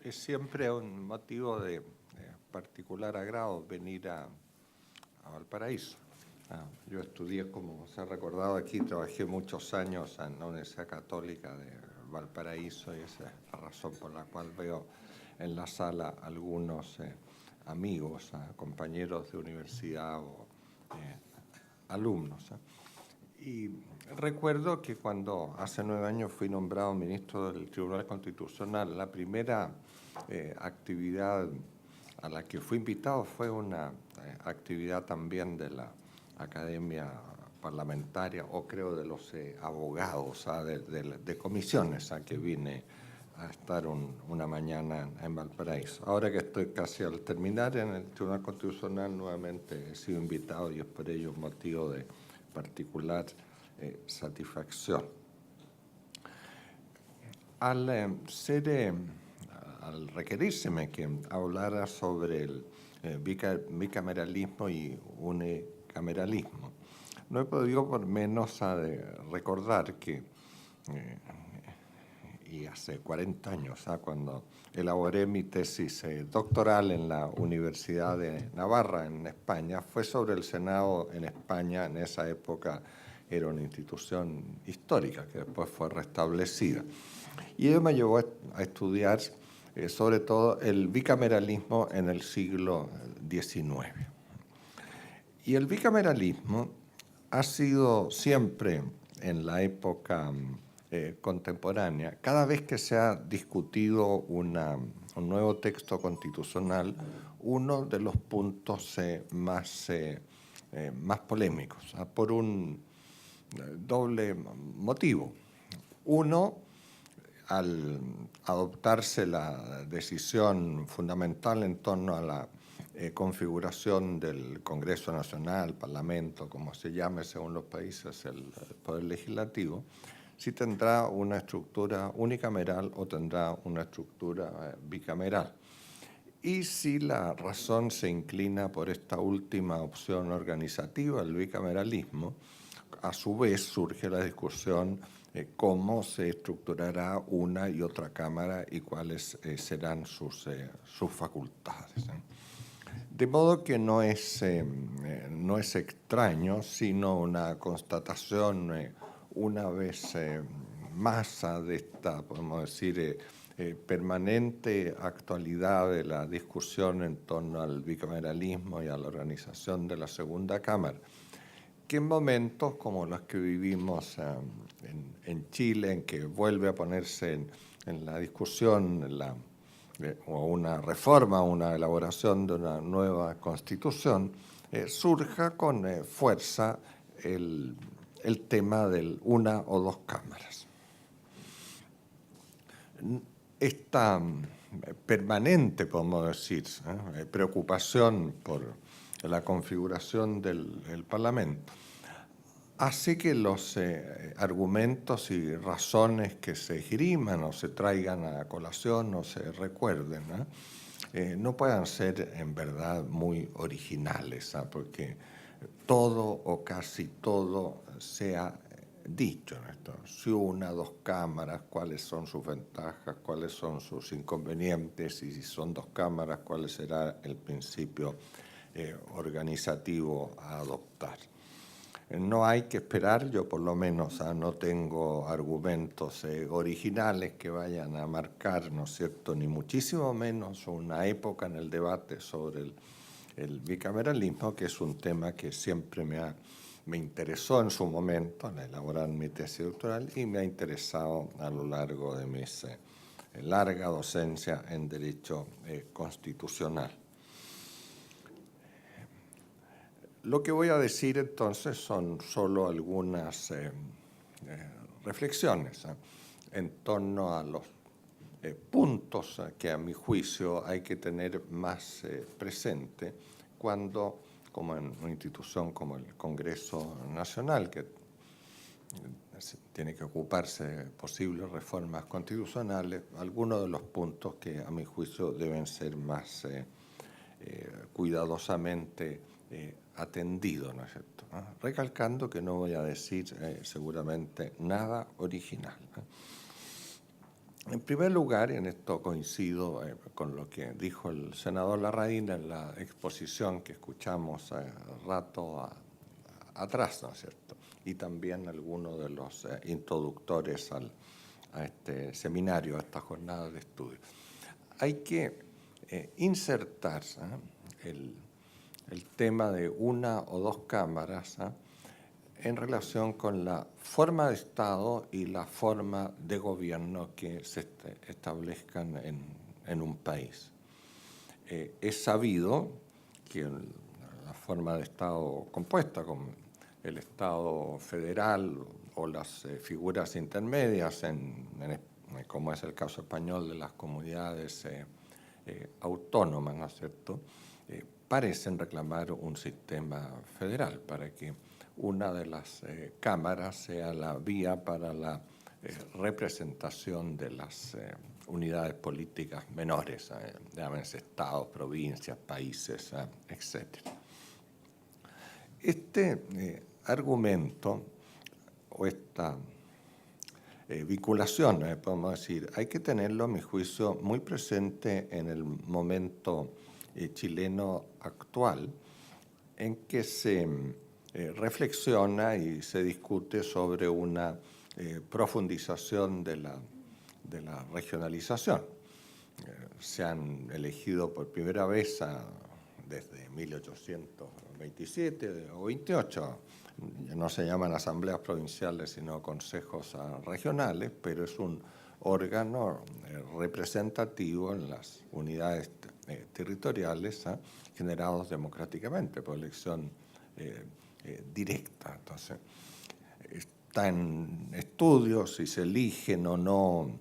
Es siempre un motivo de particular agrado venir a Valparaíso. Yo estudié, como se ha recordado aquí, trabajé muchos años en la Universidad Católica de Valparaíso y esa es la razón por la cual veo en la sala algunos amigos, compañeros de universidad o alumnos. Y recuerdo que cuando hace 9 años fui nombrado ministro del Tribunal Constitucional, la primera actividad a la que fui invitado fue una actividad también de la Academia Parlamentaria, o creo de los abogados, de comisiones, a que vine a estar una mañana en Valparaíso. Ahora que estoy casi al terminar en el Tribunal Constitucional, nuevamente he sido invitado y es por ello un motivo de particular satisfacción. Al requerírseme que hablara sobre el bicameralismo y unicameralismo, no he podido por menos recordar que, y hace 40 años, cuando elaboré mi tesis doctoral en la Universidad de Navarra, en España, fue sobre el Senado en España. En esa época era una institución histórica que después fue restablecida. Y ello me llevó a estudiar sobre todo el bicameralismo en el siglo XIX. Y el bicameralismo ha sido siempre, en la época contemporánea, cada vez que se ha discutido un nuevo texto constitucional, uno de los puntos más polémicos, por un doble motivo. Uno, al adoptarse la decisión fundamental en torno a la configuración del Congreso Nacional, Parlamento, como se llame según los países, el Poder Legislativo, si tendrá una estructura unicameral o tendrá una estructura bicameral. Y si la razón se inclina por esta última opción organizativa, el bicameralismo, a su vez surge la discusión cómo se estructurará una y otra Cámara y cuáles serán sus facultades. De modo que no es extraño, sino una constatación una vez más de esta, podemos decir, permanente actualidad de la discusión en torno al bicameralismo y a la organización de la Segunda Cámara, que en momentos como los que vivimos en Chile, en que vuelve a ponerse en la discusión o una reforma, una elaboración de una nueva constitución, surja con fuerza el tema de una o dos cámaras. Esta permanente, podemos decir, preocupación por la configuración del Parlamento hace que los argumentos y razones que se esgriman o se traigan a colación o se recuerden no puedan ser en verdad muy originales, porque todo o casi todo se ha dicho en esto. Si una, dos cámaras, cuáles son sus ventajas, cuáles son sus inconvenientes, y si son dos cámaras, cuál será el principio organizativo a adoptar. No hay que esperar, yo por lo menos no tengo argumentos originales que vayan a marcar, ¿no es cierto?, ni muchísimo menos una época en el debate sobre el bicameralismo, que es un tema que siempre me interesó en su momento al elaborar mi tesis doctoral y me ha interesado a lo largo de mi larga docencia en Derecho Constitucional. Lo que voy a decir entonces son solo algunas reflexiones en torno a los puntos que a mi juicio hay que tener más presente cuando, como en una institución como el Congreso Nacional, que tiene que ocuparse de posibles reformas constitucionales, algunos de los puntos que a mi juicio deben ser más cuidadosamente atendido, ¿no es cierto? Recalcando que no voy a decir seguramente nada original. En primer lugar, y en esto coincido con lo que dijo el senador Larraín en la exposición que escuchamos rato atrás, ¿no es cierto? Y también algunos de los introductores a este seminario, a esta jornada de estudio. Hay que insertar el tema de una o dos cámaras en relación con la forma de Estado y la forma de gobierno que se establezcan en un país. Es sabido que la forma de Estado compuesta con el Estado federal o las figuras intermedias, como es el caso español de las comunidades autónomas, ¿no es cierto?, parecen reclamar un sistema federal para que una de las cámaras sea la vía para la representación de las unidades políticas menores, llámense estados, provincias, países, etc. Este argumento o esta vinculación, podemos decir, hay que tenerlo, a mi juicio, muy presente en el momento chileno actual, en que se reflexiona y se discute sobre una profundización de la regionalización. Se han elegido por primera vez desde 1827 o 28, no se llaman asambleas provinciales sino consejos regionales, pero es un órgano representativo en las unidades territoriales generados democráticamente por elección directa. Entonces, está en estudio si se eligen o no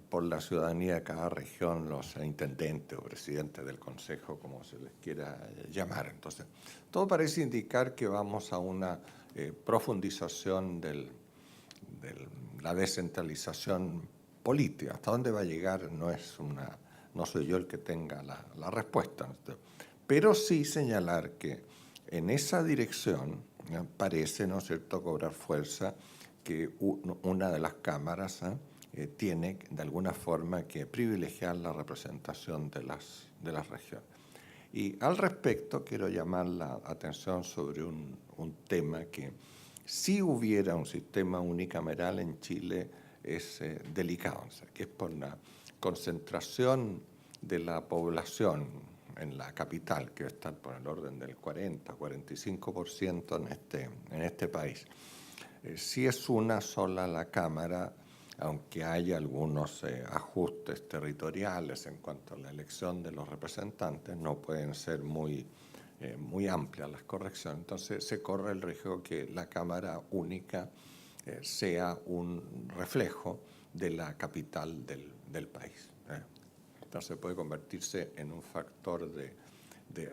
por la ciudadanía de cada región los intendentes o presidentes del consejo, como se les quiera llamar. Entonces, todo parece indicar que vamos a una profundización de la descentralización política. ¿Hasta dónde va a llegar? No soy yo el que tenga la respuesta, ¿no? Pero sí señalar que en esa dirección parece, ¿no es cierto?, cobrar fuerza que una de las cámaras tiene de alguna forma que privilegiar la representación de las regiones. Y al respecto quiero llamar la atención sobre un tema que si hubiera un sistema unicameral en Chile es delicado, o sea, que es por la concentración de la población en la capital, que está por el orden del 40-45% en este país. Si es una sola la Cámara, aunque haya algunos ajustes territoriales en cuanto a la elección de los representantes, no pueden ser muy amplias las correcciones. Entonces se corre el riesgo que la Cámara única sea un reflejo de la capital del país. Entonces puede convertirse en un factor de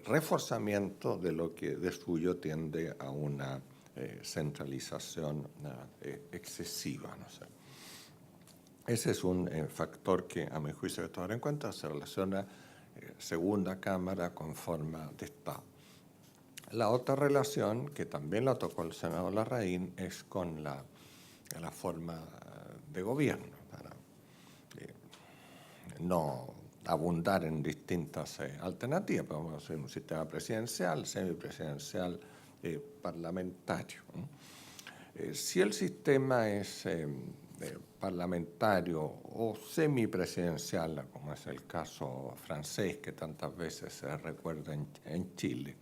reforzamiento de lo que de suyo tiende a una centralización excesiva, no sé. Ese es un factor que, a mi juicio, hay que tomar en cuenta. Se relaciona segunda Cámara con forma de Estado. La otra relación, que también la tocó el senador Larraín, es con la forma de gobierno, para no abundar en distintas alternativas. Podemos hacer un sistema presidencial, semipresidencial, parlamentario. Si el sistema es parlamentario o semipresidencial, como es el caso francés que tantas veces se recuerda en Chile,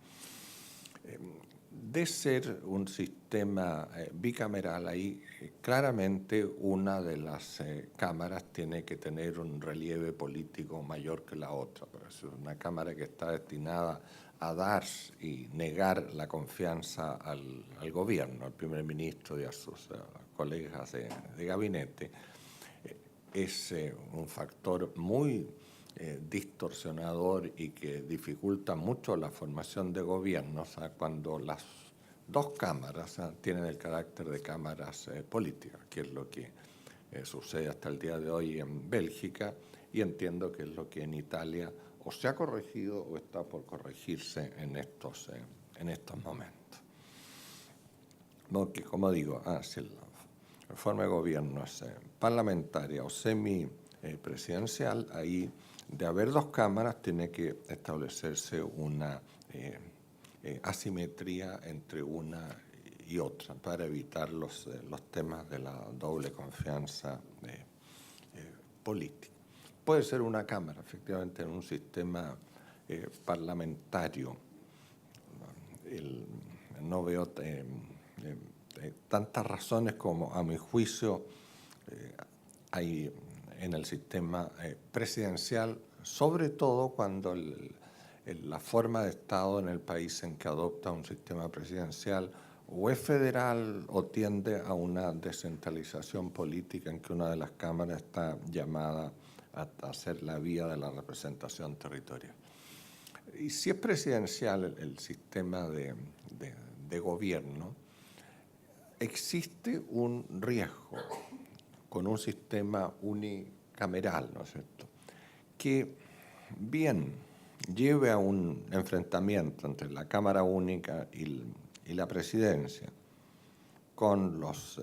de ser un sistema bicameral, ahí claramente una de las cámaras tiene que tener un relieve político mayor que la otra. Es una cámara que está destinada a dar y negar la confianza al gobierno, al primer ministro y a sus colegas de gabinete. Es un factor muy distorsionador y que dificulta mucho la formación de gobiernos cuando las dos cámaras tienen el carácter de cámaras políticas, que es lo que sucede hasta el día de hoy en Bélgica, y entiendo que es lo que en Italia o se ha corregido o está por corregirse en estos momentos. Porque, como digo, si forma de gobierno es parlamentaria o semipresidencial, ahí de haber dos cámaras tiene que establecerse una asimetría entre una y otra para evitar los temas de la doble confianza política. Puede ser una cámara, efectivamente, en un sistema parlamentario. No veo tantas razones como, a mi juicio, hay en el sistema presidencial, sobre todo cuando la forma de Estado en el país en que adopta un sistema presidencial o es federal o tiende a una descentralización política en que una de las cámaras está llamada a ser la vía de la representación territorial. Y si es presidencial el sistema de gobierno, existe un riesgo con un sistema unicameral, ¿no es cierto?, que bien lleve a un enfrentamiento entre la Cámara Única y la Presidencia, con los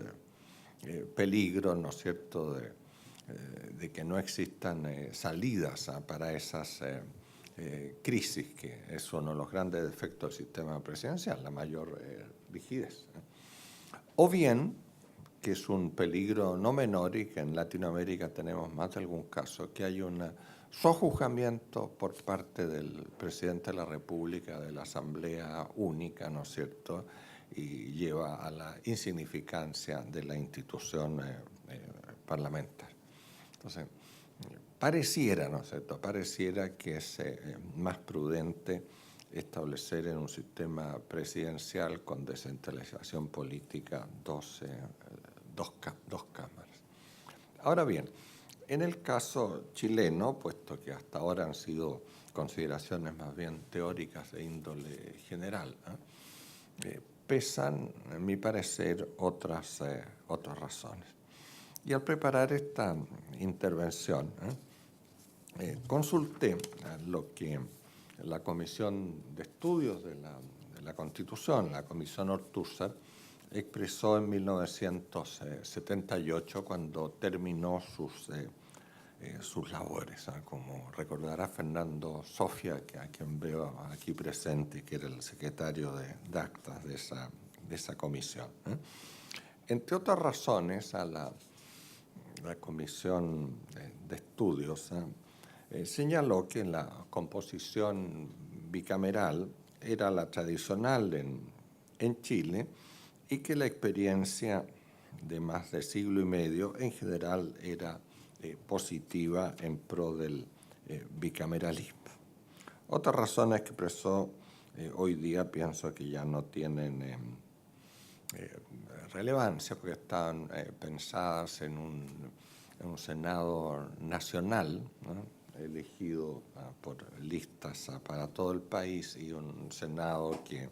peligros, ¿no es cierto?, de que no existan salidas para esas crisis, que es uno de los grandes defectos del sistema presidencial, la mayor rigidez. O bien, que es un peligro no menor y que en Latinoamérica tenemos más de algún caso, que hay un sojuzgamiento por parte del presidente de la República de la Asamblea Única, ¿no es cierto?, y lleva a la insignificancia de la institución parlamentaria. Entonces, pareciera, ¿no es cierto?, pareciera que es más prudente establecer en un sistema presidencial con descentralización política dos cámaras. Ahora bien, en el caso chileno, puesto que hasta ahora han sido consideraciones más bien teóricas de índole general, pesan, en mi parecer, otras razones. Y al preparar esta intervención, consulté lo que la Comisión de Estudios de la Constitución, la Comisión Ortúzar, expresó en 1978 cuando terminó sus labores. Como recordará Fernando Sofia, a quien veo aquí presente, que era el secretario de actas de esa comisión. Entre otras razones, a la Comisión de Estudios señaló que la composición bicameral era la tradicional en Chile y que la experiencia de más de siglo y medio en general era positiva en pro del bicameralismo. Otras razones que expresó hoy día pienso que ya no tienen relevancia porque están pensadas en un Senado nacional, ¿no?, elegido por listas para todo el país, y un Senado que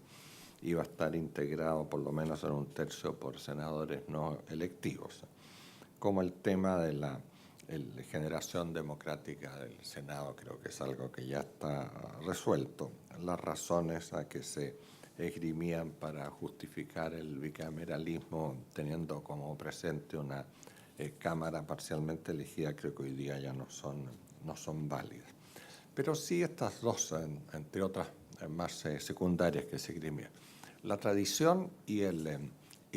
iba a estar integrado por lo menos en un tercio por senadores no electivos, como el tema de la generación democrática del Senado. Creo que es algo que ya está resuelto. Las razones a que se esgrimían para justificar el bicameralismo teniendo como presente una Cámara parcialmente elegida, creo que hoy día ya no son válidas. Pero sí estas dos, entre otras más secundarias que se esgrimían: la tradición y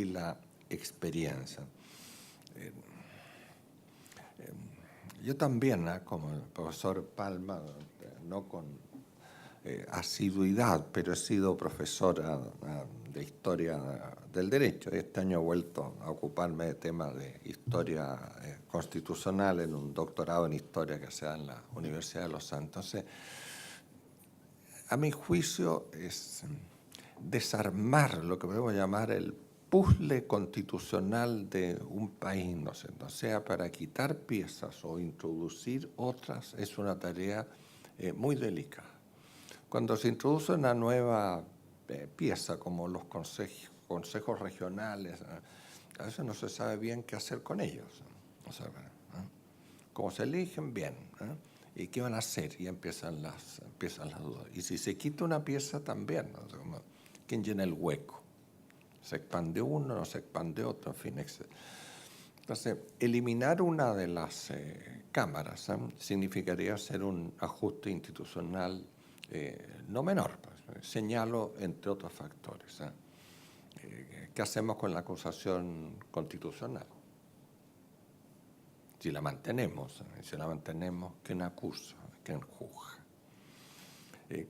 la experiencia. Yo también, como el profesor Palma, no con asiduidad, pero he sido profesora de historia del derecho. Este año he vuelto a ocuparme de temas de historia constitucional en un doctorado en historia que se da en la Universidad de Los Andes. Entonces, a mi juicio, es desarmar lo que podemos llamar el puzzle constitucional de un país, no sé, o sea, para quitar piezas o introducir otras es una tarea muy delicada. Cuando se introduce una nueva pieza, como los consejos regionales, a veces no se sabe bien qué hacer con ellos. O sea, como se eligen, bien, ¿y qué van a hacer? Y empiezan las dudas. Y si se quita una pieza también, ¿no? O sea, ¿quién llena el hueco? ¿Se expande uno, no se expande otro? En fin, etc. Entonces, eliminar una de las cámaras significaría hacer un ajuste institucional no menor. Pues. Señalo, entre otros factores. ¿Qué hacemos con la acusación constitucional? Si la mantenemos, ¿quién acusa? ¿Quién juzga?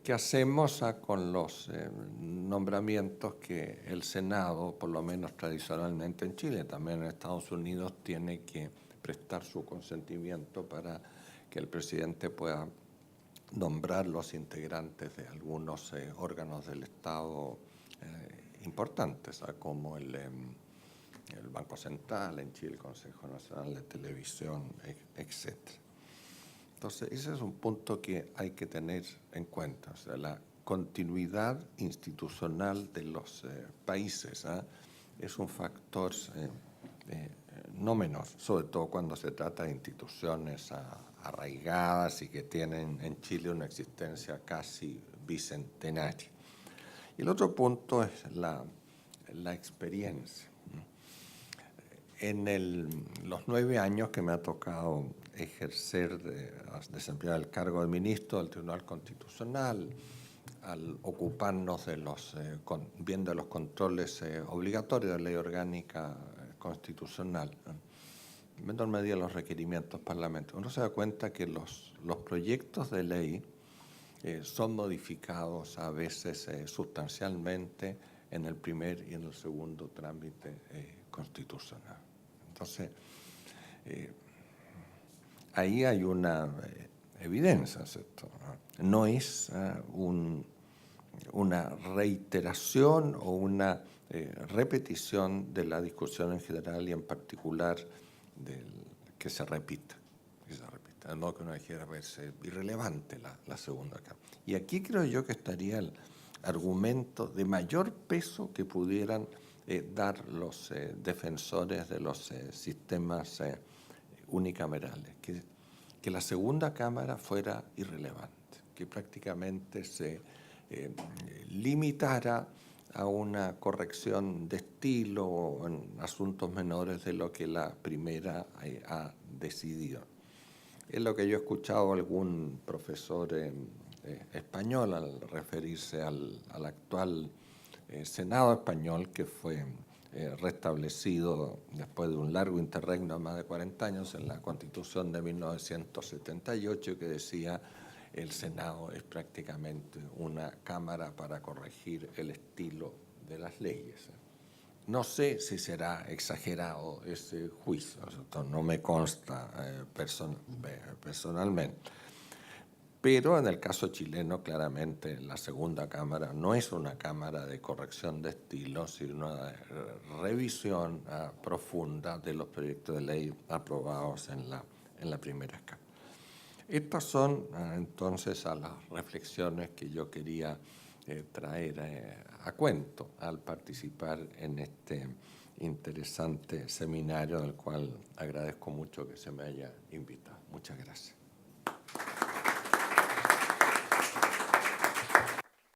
¿Qué hacemos con los nombramientos que el Senado, por lo menos tradicionalmente en Chile, también en Estados Unidos, tiene que prestar su consentimiento para que el presidente pueda nombrar los integrantes de algunos órganos del Estado importantes, como el Banco Central en Chile, el Consejo Nacional de Televisión, etc.? Entonces, ese es un punto que hay que tener en cuenta, o sea, la continuidad institucional de los países es un factor no menor, sobre todo cuando se trata de instituciones arraigadas y que tienen en Chile una existencia casi bicentenaria. Y el otro punto es la experiencia. En los 9 años que me ha tocado ejercer, desempeñar el cargo de ministro del Tribunal Constitucional, al ocuparnos de viendo los controles obligatorios de la ley orgánica constitucional, viendo en medida los requerimientos parlamentarios, uno se da cuenta que los proyectos de ley son modificados a veces sustancialmente en el primer y en el segundo trámite constitucional. Entonces, ahí hay una evidencia, ¿cierto? No es una reiteración o una repetición de la discusión en general y en particular que se repita. De modo que uno dijera verse irrelevante la segunda cámara. Y aquí creo yo que estaría el argumento de mayor peso que pudieran dar los defensores de los sistemas unicamerales, que la segunda cámara fuera irrelevante, que prácticamente se limitara a una corrección de estilo o en asuntos menores de lo que la primera ha decidido. Es lo que yo he escuchado a algún profesor español al referirse al actual Senado español, que fue restablecido después de un largo interregno de más de 40 años en la Constitución de 1978, que decía el Senado es prácticamente una cámara para corregir el estilo de las leyes. No sé si será exagerado ese juicio, no me consta personalmente. Pero en el caso chileno, claramente, la segunda cámara no es una cámara de corrección de estilo, sino una revisión profunda de los proyectos de ley aprobados en la primera cámara. Estas son entonces a las reflexiones que yo quería traer a cuento al participar en este interesante seminario, del cual agradezco mucho que se me haya invitado. Muchas gracias.